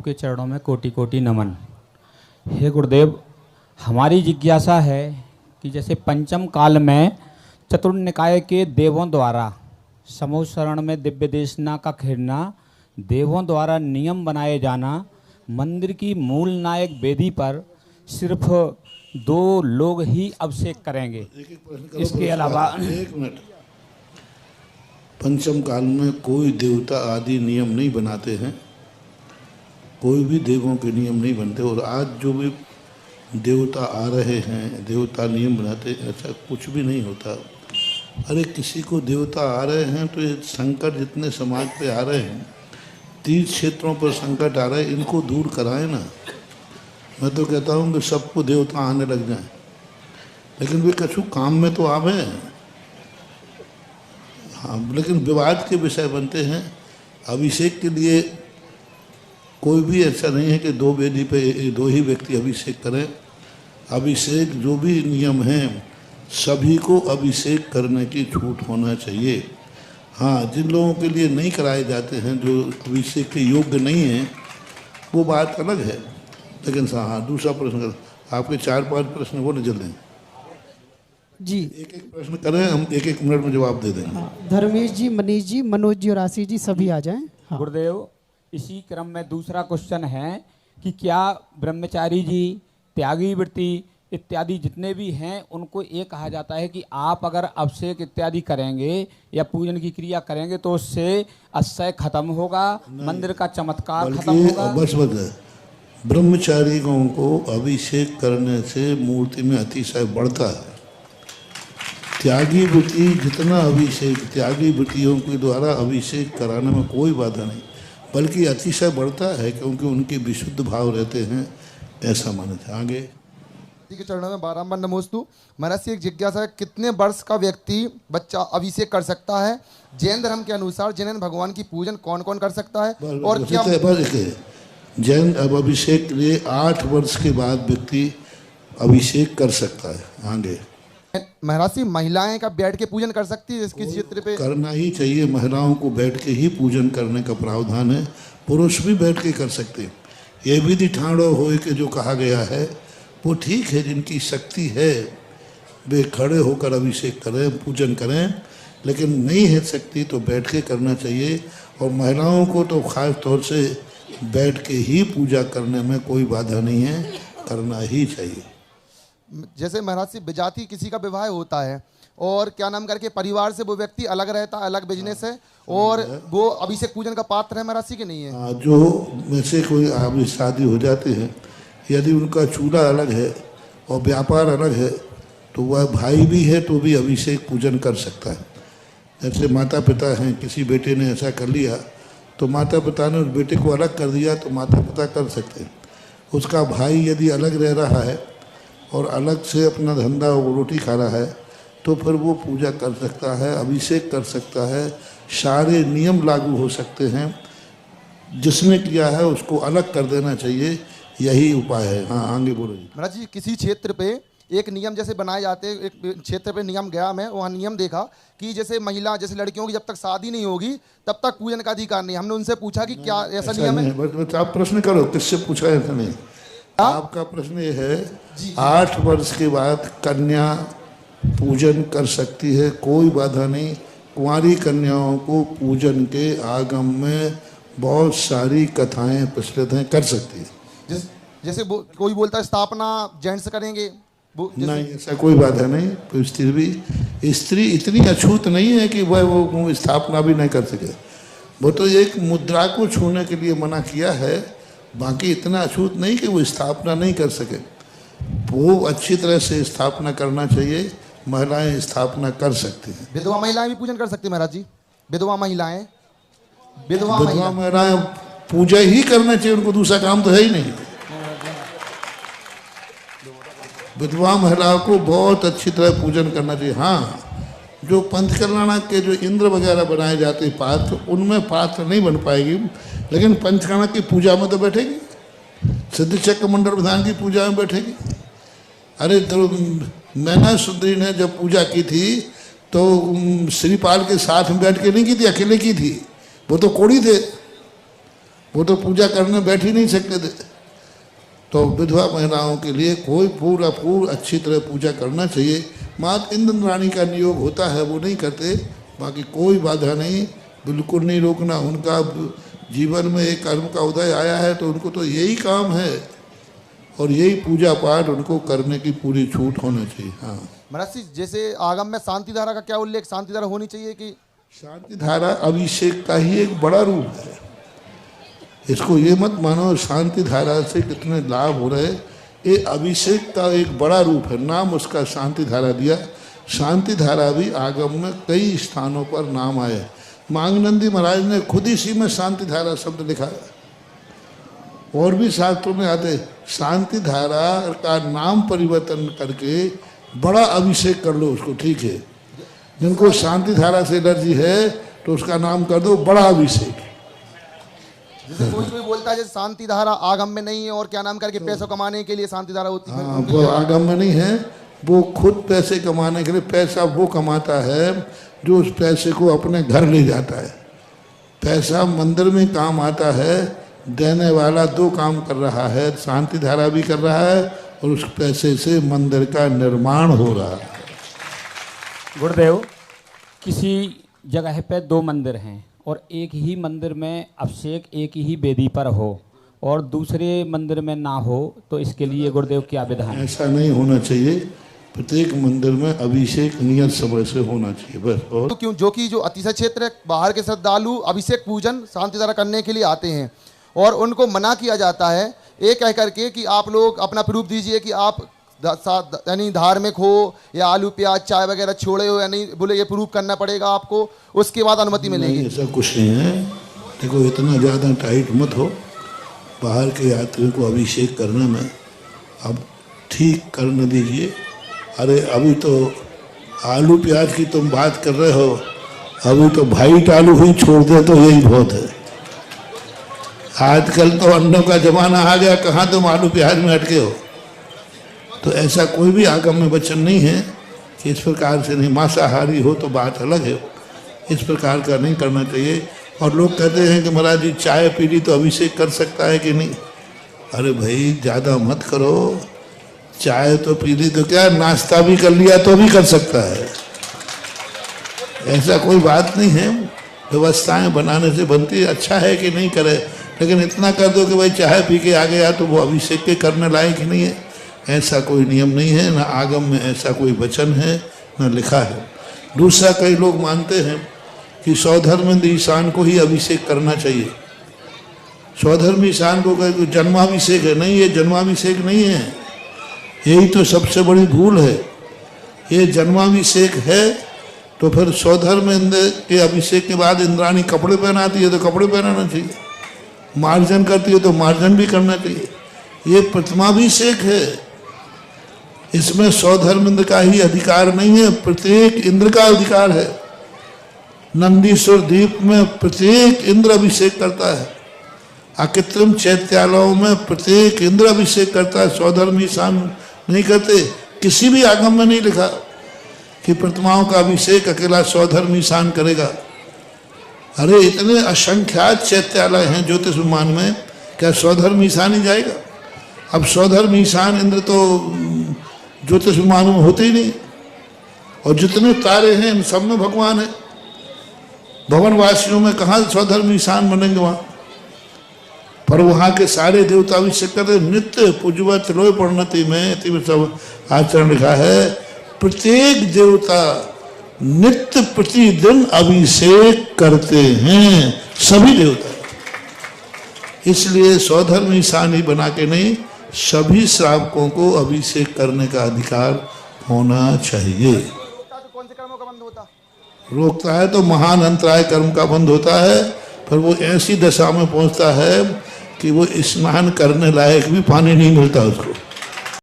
के चरणों में कोटि कोटि नमन। हे गुरुदेव, हमारी जिज्ञासा है कि जैसे पंचम काल में चतुर्थ निकाय के देवों द्वारा समूह शरण में दिव्य देशना का खिरना, देवों द्वारा नियम बनाए जाना, मंदिर की मूल नायक वेदी पर सिर्फ 2 लोग ही अभिषेक करेंगे। इसके अलावा एक मिनट, पंचम काल में कोई देवता आदि नियम नहीं बनाते हैं, कोई भी देवों के नियम नहीं बनते। और आज जो भी देवता आ रहे हैं, देवता नियम बनाते, ऐसा कुछ भी नहीं होता। अरे किसी को देवता आ रहे हैं तो ये संकट जितने समाज पे आ रहे हैं, 30 क्षेत्रों पर संकट आ रहे हैं, इनको दूर कराएं ना। मैं तो कहता हूँ कि सबको देवता आने लग जाएं, लेकिन वे कछु काम में तो आवे। हाँ, लेकिन विवाद के विषय बनते हैं। अभिषेक के लिए कोई भी ऐसा नहीं है कि 2 वेदी पे 2 ही व्यक्ति अभिषेक करें। अभिषेक जो भी नियम हैं, सभी को अभिषेक करने की छूट होना चाहिए। हाँ, जिन लोगों के लिए नहीं कराए जाते हैं, जो अभिषेक के योग्य नहीं हैं, वो बात अलग है। लेकिन हाँ, दूसरा प्रश्न, आपके 4-5 प्रश्न वो निकल दें जी। एक प्रश्न करें, हम 1-1 मिनट में जवाब दे देंगे। हाँ, धर्मेश जी, मनीष जी, मनोज जी और आशीष जी सभी आ जाएं। हाँ। गुरुदेव, इसी क्रम में दूसरा क्वेश्चन है कि क्या ब्रह्मचारी जी, त्यागी वृत्ति इत्यादि जितने भी हैं, उनको ये कहा जाता है कि आप अगर अभिषेक इत्यादि करेंगे या पूजन की क्रिया करेंगे तो उससे अक्षय खत्म होगा, मंदिर का चमत्कार खत्म होगा? बस ब्रह्मचारियों को अभिषेक करने से मूर्ति में अतिशय बढ़ता है। त्यागी वृत्ति जितना अभिषेक, त्यागी वृत्तियों के द्वारा अभिषेक कराने में कोई बाधा नहीं, बल्कि अतिशय बढ़ता है, क्योंकि उनके विशुद्ध भाव रहते हैं, ऐसा मानते हैं। आगे के चरणों में बारंबार नमोस्तु। महाराज से एक जिज्ञासा है, कितने वर्ष का व्यक्ति बच्चा अभिषेक कर सकता है? जैन धर्म के अनुसार जैन भगवान की पूजन कौन कौन कर सकता है? और क्या जैन अब अभिषेक के लिए 8 वर्ष के बाद व्यक्ति अभिषेक कर सकता है। आगे महाराज जी, महिलाएं का बैठ के पूजन कर सकती है इसके क्षेत्र पे? करना ही चाहिए, महिलाओं को बैठ के ही पूजन करने का प्रावधान है। पुरुष भी बैठ के कर सकते हैं। ये विधि ठाड़ो होए के जो कहा गया है वो ठीक है, जिनकी शक्ति है वे खड़े होकर अभिषेक करें, पूजन करें, लेकिन नहीं है शक्ति तो बैठ के करना चाहिए। और महिलाओं को तो खास तौर से बैठ के ही पूजा करने में कोई बाधा नहीं है, करना ही चाहिए। जैसे महाराज से विजाति किसी का विवाह होता है और क्या नाम करके परिवार से वो व्यक्ति अलग रहता है, अलग बिजनेस है, और वो अभिषेक पूजन का पात्र है महाराज जी के नहीं है? जो में से कोई अभी शादी हो जाती है, यदि उनका चूल्हा अलग है और व्यापार अलग है, तो वह भाई भी है तो भी अभिषेक पूजन कर सकता है। जैसे माता पिता हैं, किसी बेटे ने ऐसा कर लिया तो माता पिता ने उस बेटे को अलग कर दिया तो माता पिता कर सकते हैं। उसका भाई यदि अलग रह रहा है और अलग से अपना धंधा वो रोटी खा रहा है तो फिर वो पूजा कर सकता है, अभिषेक कर सकता है, सारे नियम लागू हो सकते हैं। जिसने किया है उसको अलग कर देना चाहिए, यही उपाय है। हाँ, आगे बोलो जी। महाराज जी, किसी क्षेत्र पे एक नियम जैसे बनाए जाते हैं, एक क्षेत्र पे नियम गया मैं, वहाँ नियम देखा कि जैसे महिला, जैसे लड़कियों की जब तक शादी नहीं होगी तब तक पूजन का अधिकार नहीं। हमने उनसे पूछा कि क्या ऐसा नियम है? बस आप प्रश्न करो, किससे पूछा ऐसा नहीं। आपका प्रश्न ये है, 8 वर्ष के बाद कन्या पूजन कर सकती है, कोई बाधा नहीं। कुंवारी कन्याओं को पूजन के आगम में बहुत सारी कथाएं प्रचलित हैं, कर सकती है। जैसे कोई बोलता है स्थापना जेंट्स करेंगे, नहीं, ऐसा कोई बाधा नहीं। तो स्त्री इतनी अछूत नहीं है कि वह वो स्थापना भी नहीं कर सके। वो तो एक मुद्रा को छूने के लिए मना किया है, बाकी इतना अछूत नहीं कि वो स्थापना नहीं कर सके। वो अच्छी तरह से स्थापना करना चाहिए, महिलाएं स्थापना कर सकती हैं। विधवा महिलाएं भी पूजन कर सकती हैं महाराज जी? विधवा महिलाएं पूजा ही करना चाहिए, उनको दूसरा काम तो है ही नहीं। विधवा महिलाओं को बहुत अच्छी तरह पूजन करना चाहिए। हाँ, जो पंचकर्णा के जो इंद्र वगैरह बनाए जाते हैं पात्र, उनमें पात्र नहीं बन पाएगी, लेकिन पंचकर्णा की पूजा में तो बैठेगी, सिद्ध चक्र मंडल विधान की पूजा में बैठेगी। अरे तो मैना सुंदरी ने जब पूजा की थी तो श्रीपाल के साथ में बैठ के नहीं की थी, अकेले की थी। वो तो कोड़ी थे, वो तो पूजा करने बैठ ही नहीं सकते थे। तो विधवा महिलाओं के लिए कोई पूरा अच्छी तरह पूजा करना चाहिए। मात इंद्राणी का नियोग होता है, वो नहीं करते, बाकी कोई बाधा नहीं, बिल्कुल नहीं रोकना। उनका जीवन में एक कर्म का उदय आया है तो उनको तो यही काम है और यही पूजा पाठ उनको करने की पूरी छूट होना चाहिए। हाँ महाराज जी, जैसे आगम में शांति धारा का क्या उल्लेख, शांति धारा होनी चाहिए कि? शांति धारा अभिषेक का ही एक बड़ा रूप है। इसको ये मत मानो शांति धारा से कितने लाभ हो रहे, ये अभिषेक का एक बड़ा रूप है। नाम उसका शांति धारा दिया। शांति धारा भी आगम में कई स्थानों पर नाम आया। मांगनंदी महाराज ने खुद इसी में शांति धारा शब्द लिखा है। और भी शास्त्रों में आते शांति धारा का नाम परिवर्तन करके बड़ा अभिषेक कर लो उसको, ठीक है। जिनको शांति धारा से एलर्जी है तो उसका नाम कर दो बड़ा अभिषेक। जैसे कोई बोलता है जैसे शांति धारा आगम में नहीं है और क्या नाम करके पैसा कमाने के लिए शांति धारा होती है। हाँ, वो आगम में नहीं है, वो खुद पैसे कमाने के लिए। पैसा वो कमाता है जो उस पैसे को अपने घर ले जाता है। पैसा मंदिर में काम आता है, देने वाला दो काम कर रहा है, शांति धारा भी कर रहा है और उस पैसे से मंदिर का निर्माण हो रहा है। गुरुदेव, किसी जगह पे दो मंदिर हैं और एक ही मंदिर में अभिषेक एक ही वेदी पर हो और दूसरे मंदिर में ना हो, तो इसके लिए गुरुदेव क्या विधान है? ऐसा नहीं होना चाहिए। प्रत्येक मंदिर में अभिषेक नियत समय से होना चाहिए बस। और तो क्यों, जो कि जो अतिशय क्षेत्र है, बाहर के श्रद्धालु अभिषेक पूजन शांति धारा करने के लिए आते हैं और उनको मना किया जाता है ये कह करके कि आप लोग अपना प्रूफ दीजिए कि आप यानी धार्मिक हो या आलू प्याज चाय वगैरह छोड़े हो या नहीं, बोले ये प्रूफ करना पड़ेगा आपको, उसके बाद अनुमति मिलेगी। ऐसा कुछ नहीं है। देखो, इतना ज़्यादा टाइट मत हो। बाहर के यात्रियों को अभिषेक करने में अब ठीक करने दीजिए। अरे अभी तो आलू प्याज की तुम बात कर रहे हो, अभी तो वाइट आलू ही छोड़ दे तो यही बहुत है। आजकल तो अंडों का जमाना आ गया, कहाँ तुम आलू प्याज में अटके हो। तो ऐसा कोई भी आगम में वचन नहीं है कि इस प्रकार से नहीं। मांसाहारी हो तो बात अलग है, इस प्रकार का नहीं करना चाहिए। और लोग कहते हैं कि महाराज जी चाय पी ली तो अभिषेक कर सकता है कि नहीं। अरे भाई ज़्यादा मत करो, चाय तो पी ली तो क्या, नाश्ता भी कर लिया तो भी कर सकता है। ऐसा कोई बात नहीं है। व्यवस्थाएं बनाने से बनती है, अच्छा है कि नहीं करे, लेकिन इतना कर दो कि भाई चाय पी के आ गया तो वो अभिषेक के करने लायक ही नहीं है, ऐसा कोई नियम नहीं है। ना आगम में ऐसा कोई वचन है न लिखा है। दूसरा, कई लोग मानते हैं कि स्वधर्म ईशान को ही अभिषेक करना चाहिए। स्वधर्म ईशान को जन्माभिषेक है, नहीं, ये जन्माभिषेक नहीं है। यही तो सबसे बड़ी भूल है। ये जन्माभिषेक है तो फिर स्वधर्म इंद्र के अभिषेक के बाद इंद्राणी कपड़े पहनाती है तो कपड़े पहनाना चाहिए, मार्जन करती है तो मार्जन भी करना चाहिए। ये प्रतिमाभिषेक है, इसमें स्वधर्म इंद्र का ही अधिकार नहीं है, प्रत्येक इंद्र का अधिकार है। नंदीश्वर द्वीप में प्रत्येक इंद्र अभिषेक करता है। अकृत्रिम चैत्यालयों में प्रत्येक इंद्र अभिषेक करता है, स्वधर्म ईशान नहीं करते। किसी भी आगम में नहीं लिखा कि प्रतिमाओं का अभिषेक अकेला स्वधर्म ईशान करेगा। अरे इतने असंख्यात चैत्यालय हैं ज्योतिष विमान में, क्या स्वधर्म ईशान ही जाएगा? अब स्वधर्म ईशान इंद्र तो ज्योतिष विमान में होते ही नहीं। और जितने तारे हैं इन सब में भगवान है। भवनवासियों में कहाँ स्वधर्म ईशान बनेंगे वहाँ? पर वहाँ के सारे देवता अभिषेक करते। नित्य पूजवत लोय परिणति में सब आचरण लिखा है, प्रत्येक देवता नित्य प्रतिदिन अभिषेक करते हैं, सभी देवता। इसलिए स्वधर्म ईशान ही बना के नहीं, सभी श्रावकों को अभिषेक करने का अधिकार होना चाहिए। कौन से कर्मों का बंद होता? रोकता है तो महान अंतराय कर्म का बंद होता है। पर वो ऐसी दशा में पहुंचता है कि वो स्नान करने लायक भी पानी नहीं मिलता उसको।